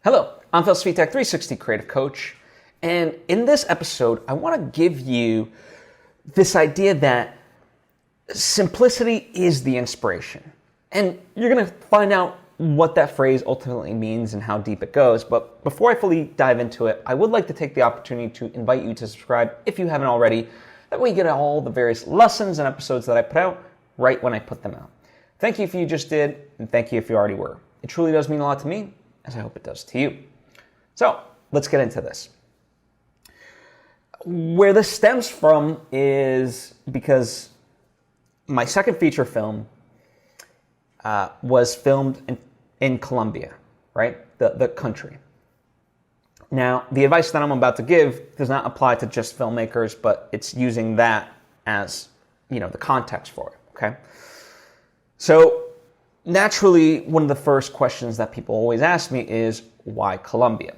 Hello, I'm Svitek, 360 Creative Coach, and in this episode, I want to give you this idea that simplicity is the inspiration. And you're going to find out what that phrase ultimately means and how deep it goes. But before I fully dive into it, I would like to take the opportunity to invite you to subscribe if you haven't already. That way you get all the various lessons and episodes that I put out right when I put them out. Thank you if you just did, and thank you if you already were. It truly does mean a lot to me, as I hope it does to you. So let's get into this. Where this stems from is because my second feature film was filmed in Colombia, right? The country. Now, the advice that I'm about to give does not apply to just filmmakers, but it's using that as, the context for it, okay? So naturally, one of the first questions that people always ask me is, why Colombia?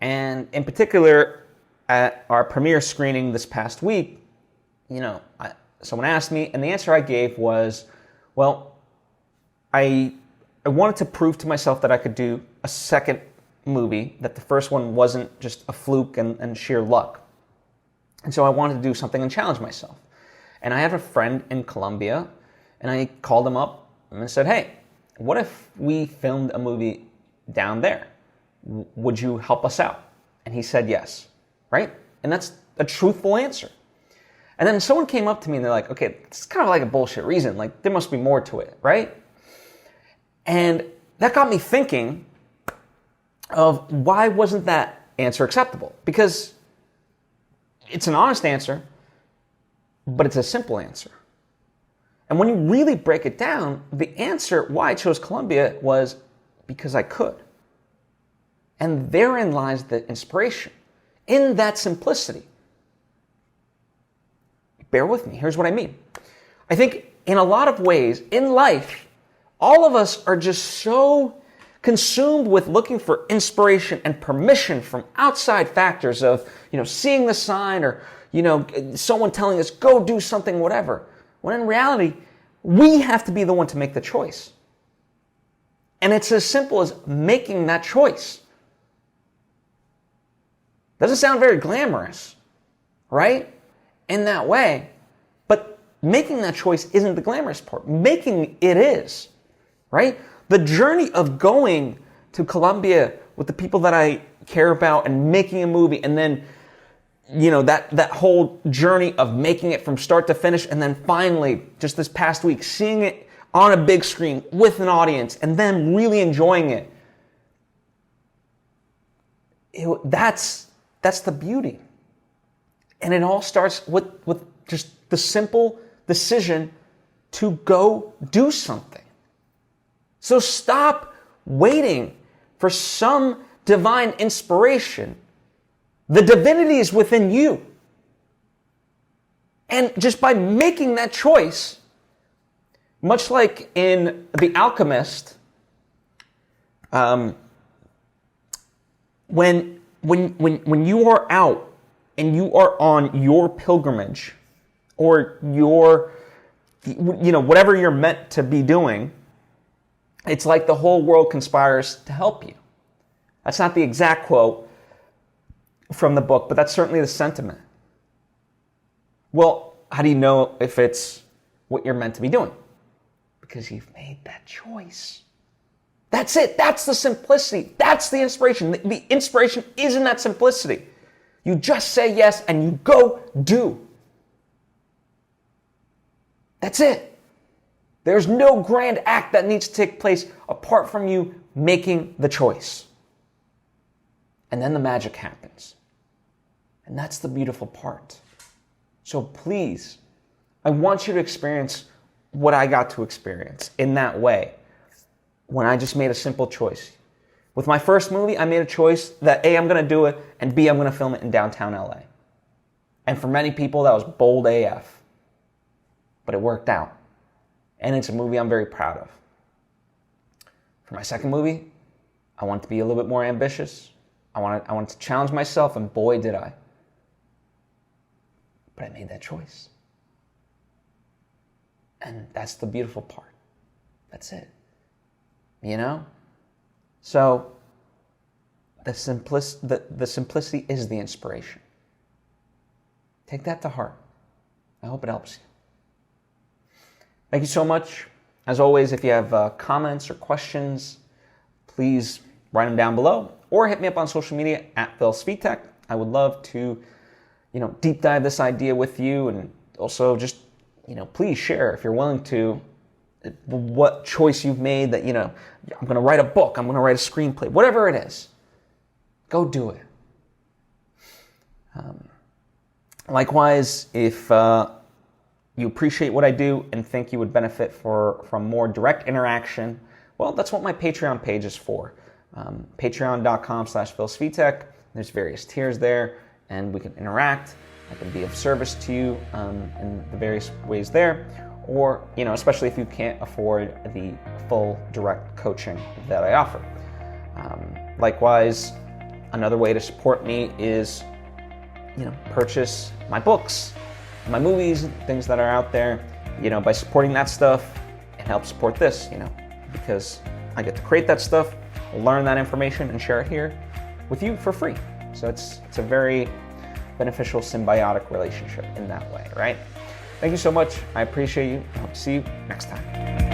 And in particular, at our premiere screening this past week, someone asked me, and the answer I gave was, well, I wanted to prove to myself that I could do a second movie, that the first one wasn't just a fluke and sheer luck. And so I wanted to do something and challenge myself. And I have a friend in Colombia, and I called him up and said, hey, what if we filmed a movie down there? Would you help us out? And he said yes, right? And that's a truthful answer. And then someone came up to me and they're like, okay, it's kind of like a bullshit reason. Like, there must be more to it, right? And that got me thinking of why wasn't that answer acceptable? Because it's an honest answer, but it's a simple answer. And when you really break it down, the answer why I chose Colombia was because I could. And therein lies the inspiration, in that simplicity. Bear with me, here's what I mean. I think in a lot of ways, in life, all of us are just so consumed with looking for inspiration and permission from outside factors of, seeing the sign or, someone telling us, go do something, whatever. When in reality, we have to be the one to make the choice. And it's as simple as making that choice. Doesn't sound very glamorous, right? In that way. But making that choice isn't the glamorous part. Making it is, right? The journey of going to Colombia with the people that I care about and making a movie, and then, that whole journey of making it from start to finish, and then finally, just this past week, seeing it on a big screen with an audience, and then really enjoying it. That's the beauty. And it all starts with just the simple decision to go do something. So stop waiting for some divine inspiration. The divinity is within you. And just by making that choice, much like in The Alchemist, when you are out and you are on your pilgrimage, or your, whatever you're meant to be doing, it's like the whole world conspires to help you. That's not the exact quote from the book, but that's certainly the sentiment. Well, how do you know if it's what you're meant to be doing? Because you've made that choice. That's it. That's the simplicity. That's the inspiration. The inspiration is in that simplicity. You just say yes and you go do. That's it. There's no grand act that needs to take place apart from you making the choice. And then the magic happens. And that's the beautiful part. So please, I want you to experience what I got to experience in that way, when I just made a simple choice. With my first movie, I made a choice that A, I'm going to do it, and B, I'm going to film it in downtown LA. And for many people, that was bold AF. But it worked out. And it's a movie I'm very proud of. For my second movie, I wanted to be a little bit more ambitious. I wanted to challenge myself, and boy, did I. But I made that choice. And that's the beautiful part. That's it. So the simplicity is the inspiration. Take that to heart. I hope it helps you. Thank you so much. As always, if you have comments or questions, please write them down below or hit me up on social media at Svitek. I would love to, deep dive this idea with you, and also just, please share if you're willing to what choice you've made that, I'm going to write a book, I'm going to write a screenplay, whatever it is, go do it. Likewise, if you appreciate what I do and think you would benefit from more direct interaction, well, that's what my Patreon page is for. Patreon.com/PhilSvitek. There's various tiers there, and we can interact. I can be of service to you in the various ways there, or, especially if you can't afford the full direct coaching that I offer. Likewise, another way to support me is, purchase my books, my movies, things that are out there. By supporting that stuff, it helps support this, because I get to create that stuff, learn that information, and share it here with you for free. So it's a very beneficial symbiotic relationship in that way, right? Thank you so much. I appreciate you. I hope to see you next time.